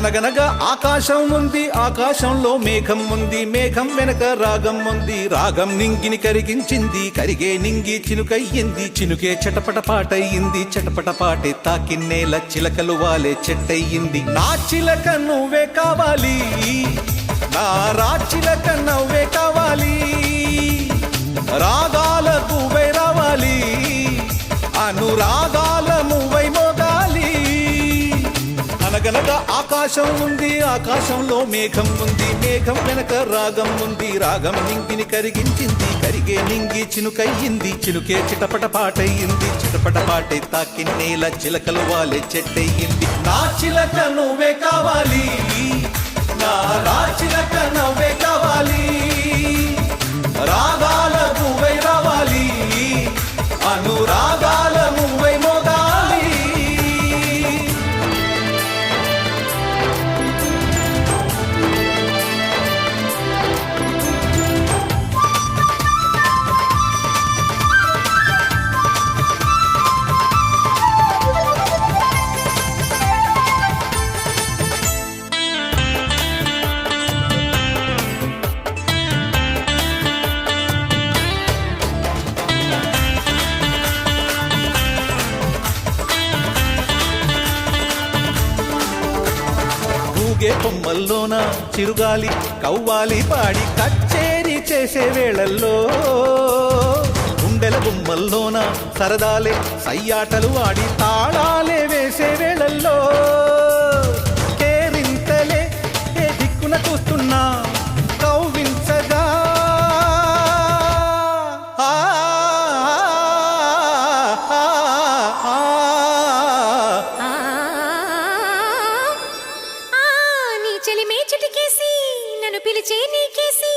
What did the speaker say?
అనగనగా ఆకాశం ఉంది, ఆకాశంలో మేఘం ఉంది, మేఘం వెనక రాగం ఉంది, రాగం నింగిని కరిగించింది, కరిగే నింగి చినుకయ్యింది, చినుకే చటపట పాటయ్యింది, చటపట పాటే తాకిన్నేల చిలకలు వాలే చెట్టయ్యింది. నా చిలక నువ్వే కావాలి, నా రాచిలక నవ్వే కావాలి, రాగాల నువ్వై రావాలి, అనురాగాల నువ్వై మోగాలి. అనగనగా ఆకాశం ఉంది, ఆకాశంలో మేఘం ఉంది, మేఘం వెనక రాగం ఉంది, రాగం నింగిని కరిగించింది, కరిగే నింగి చినుకయ్యింది, చినుకే చిటపట పాటయ్యింది, చిటపట పాటే తాకిన్నేల చిలకలు వాలే చెట్టయ్యింది. నా చిలక నువ్వే కావాలి, నా రాచిలక నవ్వే కావాలి, రాగాల నువ్వై రావాలి, అనురాగాల నువ్వై మోగాలి. ఊగే కొమ్మల్లోన చిరుగాలి కవ్వాలి పాడి కచ్చేరి చేసే వేళల్లో, గుండెల గుమ్మల్లోన సరదాలే సయ్యాటలు ఆడి తాళాలే వేసే వేళల్లో, కేరింతలే ఏ దిక్కున చూస్తున్నా కవ్వించగా, చెలిమే చిటికేసి నన్ను పిలిచే నీకేసి